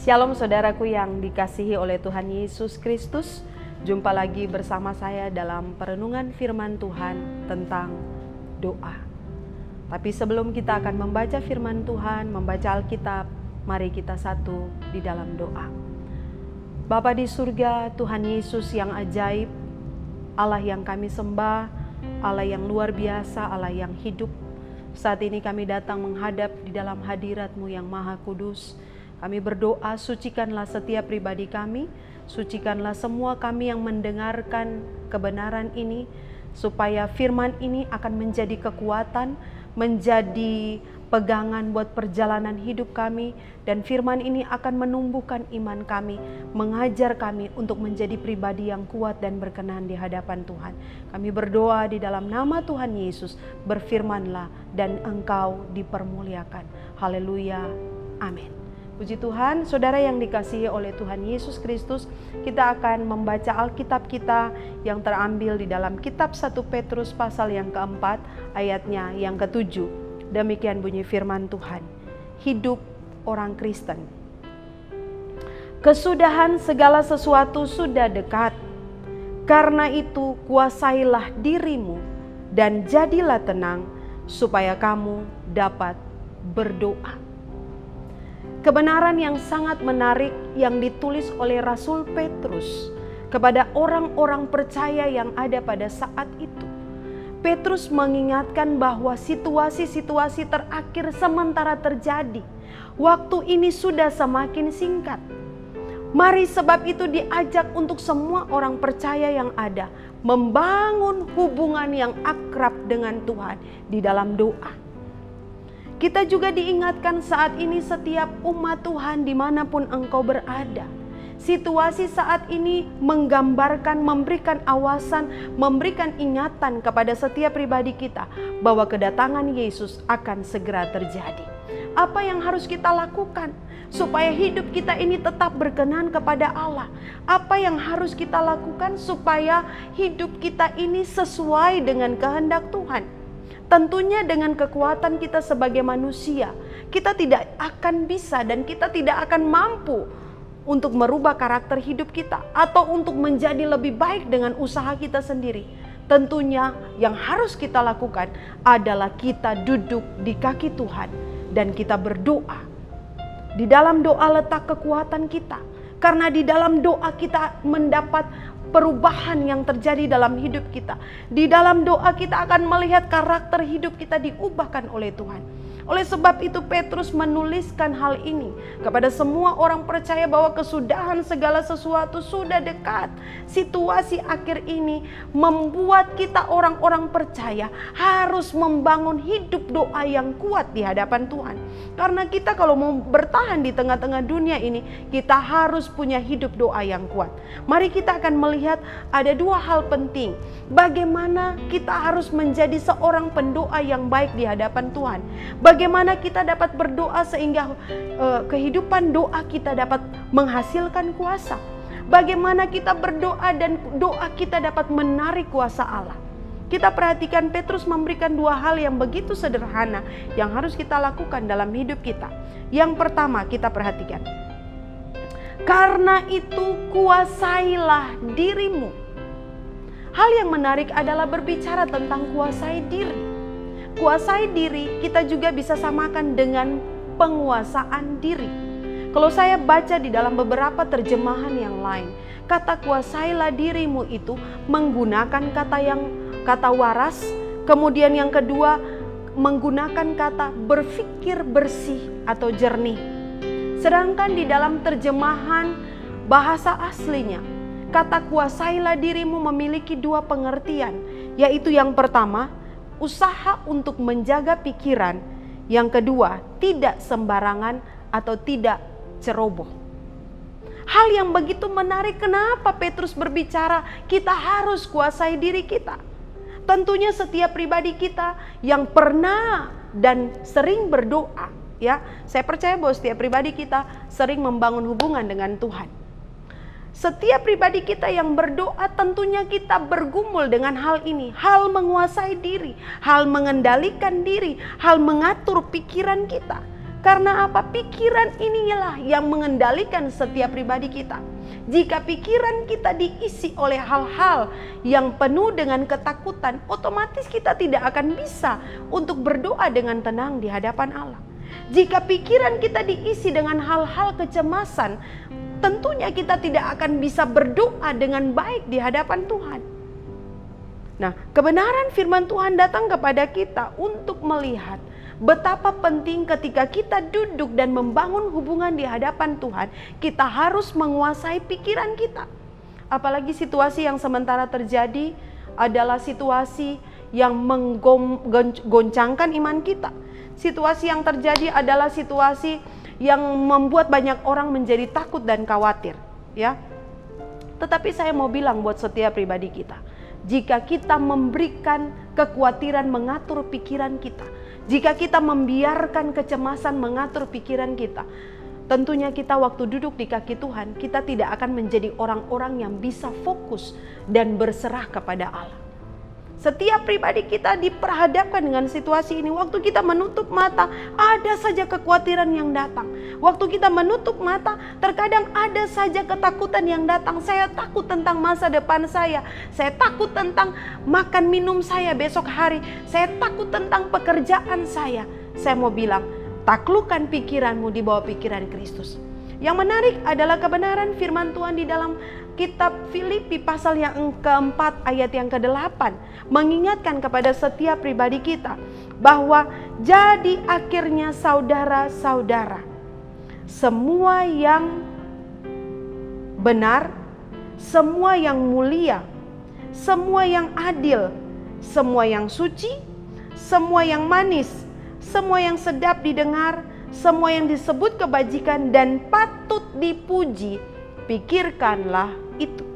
Shalom saudaraku yang dikasihi oleh Tuhan Yesus Kristus. Jumpa lagi bersama saya dalam perenungan firman Tuhan tentang doa. Tapi sebelum kita akan membaca firman Tuhan, membaca Alkitab, mari kita satu di dalam doa. Bapa di surga, Tuhan Yesus yang ajaib, Allah yang kami sembah, Allah yang luar biasa, Allah yang hidup. Saat ini kami datang menghadap di dalam hadirat-Mu yang maha kudus. Kami berdoa, sucikanlah setiap pribadi kami, sucikanlah semua kami yang mendengarkan kebenaran ini, supaya firman ini akan menjadi kekuatan, menjadi pegangan buat perjalanan hidup kami, dan firman ini akan menumbuhkan iman kami, mengajar kami untuk menjadi pribadi yang kuat dan berkenan di hadapan Tuhan. Kami berdoa di dalam nama Tuhan Yesus, berfirmanlah dan Engkau dipermuliakan. Haleluya, amin. Puji Tuhan, saudara yang dikasihi oleh Tuhan Yesus Kristus, kita akan membaca Alkitab kita yang terambil di dalam kitab 1 Petrus pasal yang keempat, ayatnya yang ke-7. Demikian bunyi firman Tuhan. Hidup orang Kristen. Kesudahan segala sesuatu sudah dekat. Karena itu kuasailah dirimu dan jadilah tenang supaya kamu dapat berdoa. Kebenaran yang sangat menarik yang ditulis oleh Rasul Petrus kepada orang-orang percaya yang ada pada saat itu. Petrus mengingatkan bahwa situasi-situasi terakhir sementara terjadi. Waktu ini sudah semakin singkat. Mari sebab itu diajak untuk semua orang percaya yang ada membangun hubungan yang akrab dengan Tuhan di dalam doa. Kita juga diingatkan saat ini setiap umat Tuhan dimanapun engkau berada. Situasi saat ini menggambarkan, memberikan awasan, memberikan ingatan kepada setiap pribadi kita bahwa kedatangan Yesus akan segera terjadi. Apa yang harus kita lakukan supaya hidup kita ini tetap berkenan kepada Allah? Apa yang harus kita lakukan supaya hidup kita ini sesuai dengan kehendak Tuhan? Tentunya dengan kekuatan kita sebagai manusia, kita tidak akan bisa dan kita tidak akan mampu untuk merubah karakter hidup kita atau untuk menjadi lebih baik dengan usaha kita sendiri. Tentunya yang harus kita lakukan adalah kita duduk di kaki Tuhan dan kita berdoa. Di dalam doa letak kekuatan kita, karena di dalam doa kita mendapat perubahan yang terjadi dalam hidup kita. Di dalam doa kita akan melihat karakter hidup kita diubahkan oleh Tuhan. Oleh sebab itu Petrus menuliskan hal ini kepada semua orang percaya bahwa kesudahan segala sesuatu sudah dekat. Situasi akhir ini membuat kita orang-orang percaya harus membangun hidup doa yang kuat di hadapan Tuhan. Karena kita kalau mau bertahan di tengah-tengah dunia ini, kita harus punya hidup doa yang kuat. Mari kita akan melihat ada dua hal penting. Bagaimana kita harus menjadi seorang pendoa yang baik di hadapan Tuhan. Bagaimana kita dapat berdoa sehingga kehidupan doa kita dapat menghasilkan kuasa. Bagaimana kita berdoa dan doa kita dapat menarik kuasa Allah. Kita perhatikan Petrus memberikan dua hal yang begitu sederhana yang harus kita lakukan dalam hidup kita. Yang pertama kita perhatikan. Karena itu kuasailah dirimu. Hal yang menarik adalah berbicara tentang kuasai diri. Kuasai diri kita juga bisa samakan dengan penguasaan diri. Kalau saya baca di dalam beberapa terjemahan yang lain, kata kuasailah dirimu itu menggunakan kata waras, kemudian yang kedua menggunakan kata berpikir bersih atau jernih. Sedangkan di dalam terjemahan bahasa aslinya, kata kuasailah dirimu memiliki dua pengertian, yaitu yang pertama, usaha untuk menjaga pikiran. Yang kedua, tidak sembarangan atau tidak ceroboh. Hal yang begitu menarik, kenapa Petrus berbicara kita harus kuasai diri kita. Tentunya setiap pribadi kita yang pernah dan sering berdoa, ya, saya percaya bahwa setiap pribadi kita sering membangun hubungan dengan Tuhan. Setiap pribadi kita yang berdoa tentunya kita bergumul dengan hal ini. Hal menguasai diri, hal mengendalikan diri, hal mengatur pikiran kita. Karena apa? Pikiran inilah yang mengendalikan setiap pribadi kita. Jika pikiran kita diisi oleh hal-hal yang penuh dengan ketakutan, otomatis kita tidak akan bisa untuk berdoa dengan tenang di hadapan Allah. Jika pikiran kita diisi dengan hal-hal kecemasan, tentunya kita tidak akan bisa berdoa dengan baik di hadapan Tuhan. Nah, kebenaran firman Tuhan datang kepada kita untuk melihat betapa penting ketika kita duduk dan membangun hubungan di hadapan Tuhan, kita harus menguasai pikiran kita. Apalagi situasi yang sementara terjadi adalah situasi yang menggoncangkan iman kita. Situasi yang terjadi adalah situasi yang membuat banyak orang menjadi takut dan khawatir, ya. Tetapi saya mau bilang buat setiap pribadi kita, jika kita memberikan kekhawatiran mengatur pikiran kita, jika kita membiarkan kecemasan mengatur pikiran kita, tentunya kita waktu duduk di kaki Tuhan, kita tidak akan menjadi orang-orang yang bisa fokus dan berserah kepada Allah. Setiap pribadi kita diperhadapkan dengan situasi ini. Waktu kita menutup mata, ada saja kekhawatiran yang datang. Waktu kita menutup mata, terkadang ada saja ketakutan yang datang. Saya takut tentang masa depan saya. Saya takut tentang makan minum saya besok hari. Saya takut tentang pekerjaan saya. Saya mau bilang, taklukkan pikiranmu di bawah pikiran Kristus. Yang menarik adalah kebenaran firman Tuhan di dalam kitab Filipi pasal yang keempat ayat yang ke-8 mengingatkan kepada setiap pribadi kita bahwa jadi akhirnya saudara-saudara, semua yang benar, semua yang mulia, semua yang adil, semua yang suci, semua yang manis, semua yang sedap didengar, semua yang disebut kebajikan dan patut dipuji, pikirkanlah itu.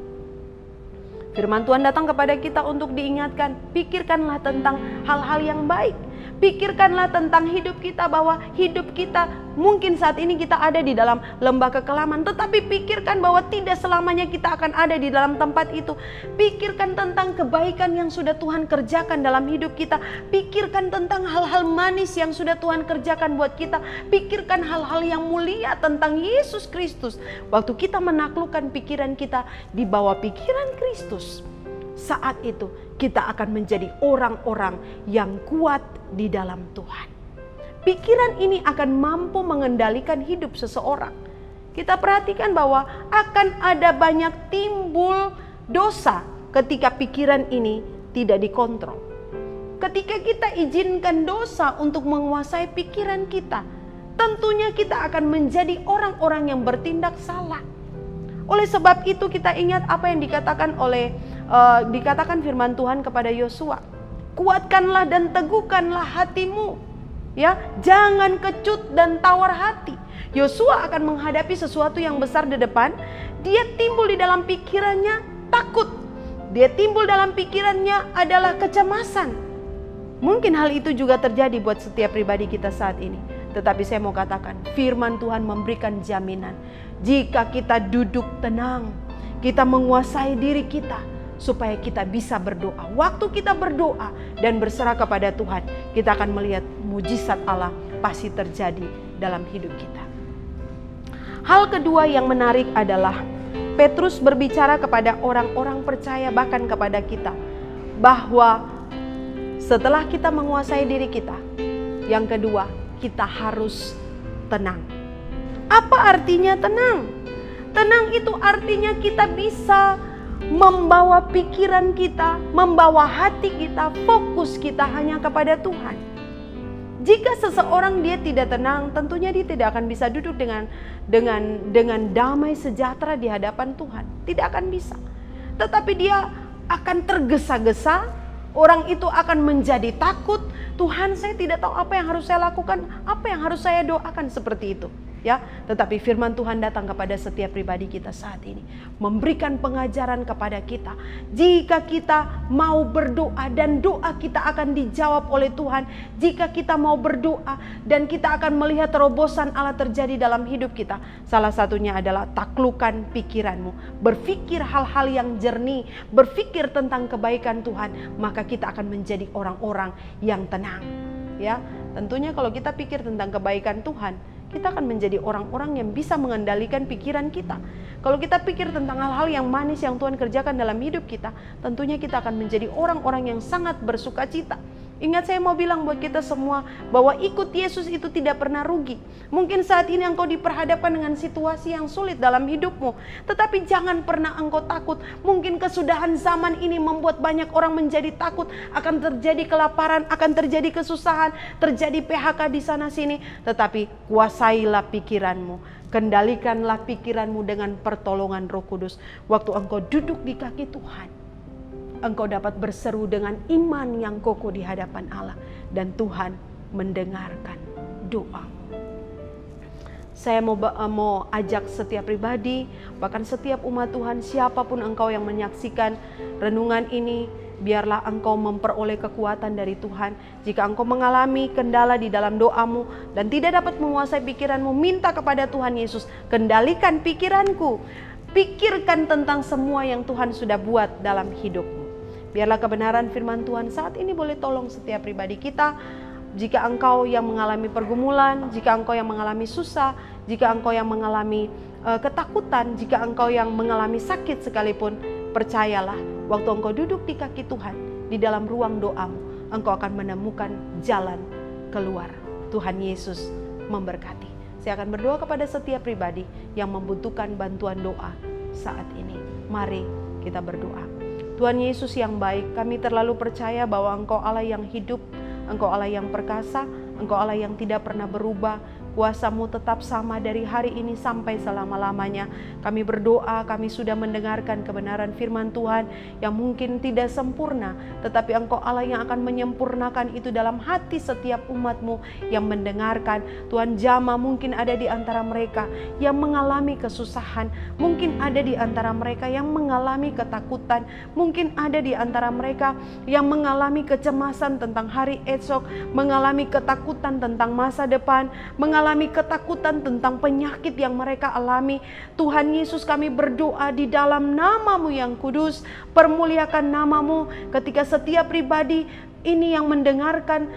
Firman Tuhan datang kepada kita untuk diingatkan, pikirkanlah tentang hal-hal yang baik. Pikirkanlah tentang hidup kita, bahwa hidup kita mungkin saat ini kita ada di dalam lembah kekelaman, tetapi pikirkan bahwa tidak selamanya kita akan ada di dalam tempat itu. Pikirkan tentang kebaikan yang sudah Tuhan kerjakan dalam hidup kita. Pikirkan tentang hal-hal manis yang sudah Tuhan kerjakan buat kita. Pikirkan hal-hal yang mulia tentang Yesus Kristus. Waktu kita menaklukkan pikiran kita di bawah pikiran Kristus, saat itu kita akan menjadi orang-orang yang kuat di dalam Tuhan. Pikiran ini akan mampu mengendalikan hidup seseorang. Kita perhatikan bahwa akan ada banyak timbul dosa ketika pikiran ini tidak dikontrol. Ketika kita izinkan dosa untuk menguasai pikiran kita, tentunya kita akan menjadi orang-orang yang bertindak salah. Oleh sebab itu kita ingat apa yang dikatakan firman Tuhan kepada Yosua. Kuatkanlah dan teguhkanlah hatimu, ya, jangan kecut dan tawar hati. Yosua akan menghadapi sesuatu yang besar di depan. Dia timbul di dalam pikirannya takut. Dia timbul dalam pikirannya adalah kecemasan. Mungkin hal itu juga terjadi buat setiap pribadi kita saat ini. Tetapi saya mau katakan, firman Tuhan memberikan jaminan. Jika kita duduk tenang, kita menguasai diri kita, supaya kita bisa berdoa. Waktu kita berdoa dan berserah kepada Tuhan, kita akan melihat mujizat Allah pasti terjadi dalam hidup kita. Hal kedua yang menarik adalah Petrus berbicara kepada orang-orang percaya, bahkan kepada kita, bahwa setelah kita menguasai diri kita, yang kedua, kita harus tenang. Apa artinya tenang? Tenang itu artinya kita bisa membawa pikiran kita, membawa hati kita, fokus kita hanya kepada Tuhan. Jika seseorang dia tidak tenang, tentunya dia tidak akan bisa duduk dengan damai sejahtera di hadapan Tuhan. Tidak akan bisa. Tetapi dia akan tergesa-gesa, orang itu akan menjadi takut. Tuhan, saya tidak tahu apa yang harus saya lakukan, apa yang harus saya doakan, seperti itu. Ya, tetapi firman Tuhan datang kepada setiap pribadi kita saat ini, memberikan pengajaran kepada kita. Jika kita mau berdoa dan doa kita akan dijawab oleh Tuhan, jika kita mau berdoa dan kita akan melihat terobosan Allah terjadi dalam hidup kita, salah satunya adalah taklukkan pikiranmu, berpikir hal-hal yang jernih, berpikir tentang kebaikan Tuhan, maka kita akan menjadi orang-orang yang tenang. Ya, Tentunya kalau kita pikir tentang kebaikan Tuhan, kita akan menjadi orang-orang yang bisa mengendalikan pikiran kita. Kalau kita pikir tentang hal-hal yang manis yang Tuhan kerjakan dalam hidup kita, tentunya kita akan menjadi orang-orang yang sangat bersuka cita. Ingat, saya mau bilang buat kita semua bahwa ikut Yesus itu tidak pernah rugi. Mungkin saat ini engkau diperhadapkan dengan situasi yang sulit dalam hidupmu, tetapi jangan pernah engkau takut. Mungkin kesudahan zaman ini membuat banyak orang menjadi takut, akan terjadi kelaparan, akan terjadi kesusahan, terjadi PHK di sana sini. Tetapi kuasailah pikiranmu, kendalikanlah pikiranmu dengan pertolongan Roh Kudus. Waktu engkau duduk di kaki Tuhan, engkau dapat berseru dengan iman yang kokoh di hadapan Allah, dan Tuhan mendengarkan doamu. Saya mau ajak setiap pribadi, bahkan setiap umat Tuhan, siapapun engkau yang menyaksikan renungan ini, biarlah engkau memperoleh kekuatan dari Tuhan. Jika engkau mengalami kendala di dalam doamu dan tidak dapat menguasai pikiranmu, minta kepada Tuhan Yesus, kendalikan pikiranku. Pikirkan tentang semua yang Tuhan sudah buat dalam hidupmu. Biarlah kebenaran firman Tuhan saat ini boleh tolong setiap pribadi kita. Jika engkau yang mengalami pergumulan, jika engkau yang mengalami susah, jika engkau yang mengalami ketakutan, jika engkau yang mengalami sakit sekalipun, percayalah, waktu engkau duduk di kaki Tuhan, di dalam ruang doamu, engkau akan menemukan jalan keluar. Tuhan Yesus memberkati. Saya akan berdoa kepada setiap pribadi yang membutuhkan bantuan doa saat ini. Mari kita berdoa. Tuhan Yesus yang baik, kami terlalu percaya bahwa Engkau Allah yang hidup, Engkau Allah yang perkasa, Engkau Allah yang tidak pernah berubah. Kuasa-Mu tetap sama dari hari ini sampai selama-lamanya. Kami berdoa, kami sudah mendengarkan kebenaran firman Tuhan yang mungkin tidak sempurna, tetapi Engkau Allah yang akan menyempurnakan itu dalam hati setiap umat-Mu yang mendengarkan. Tuhan, jamaah mungkin ada di antara mereka yang mengalami kesusahan, mungkin ada di antara mereka yang mengalami ketakutan, mungkin ada di antara mereka yang mengalami kecemasan tentang hari esok, mengalami ketakutan tentang masa depan, mengalami ketakutan tentang penyakit yang mereka alami. Tuhan Yesus, kami berdoa di dalam nama-Mu yang kudus, permuliakan nama-Mu ketika setiap pribadi ini yang mendengarkan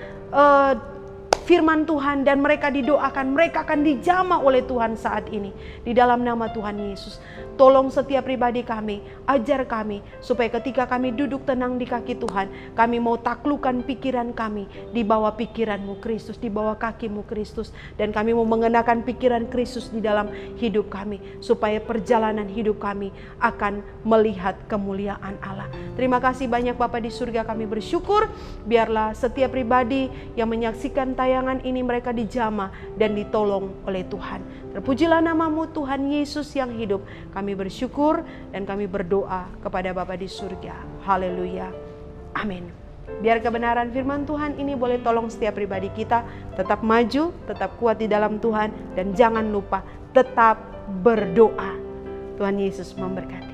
firman Tuhan dan mereka didoakan, mereka akan dijamah oleh Tuhan saat ini. Di dalam nama Tuhan Yesus, tolong setiap pribadi kami, ajar kami supaya ketika kami duduk tenang di kaki Tuhan, kami mau taklukkan pikiran kami di bawah pikiran-Mu Kristus, di bawah kaki-Mu Kristus, dan kami mau mengenakan pikiran Kristus di dalam hidup kami supaya perjalanan hidup kami akan melihat kemuliaan Allah. Terima kasih banyak Bapa di surga, kami bersyukur biarlah setiap pribadi yang menyaksikan tayangan ini mereka dijamah dan ditolong oleh Tuhan. Terpujilah nama-Mu Tuhan Yesus yang hidup. Kami bersyukur dan kami berdoa kepada Bapa di surga. Haleluya. Amin. Biar kebenaran firman Tuhan ini boleh tolong setiap pribadi kita tetap maju, tetap kuat di dalam Tuhan, dan jangan lupa tetap berdoa. Tuhan Yesus memberkati.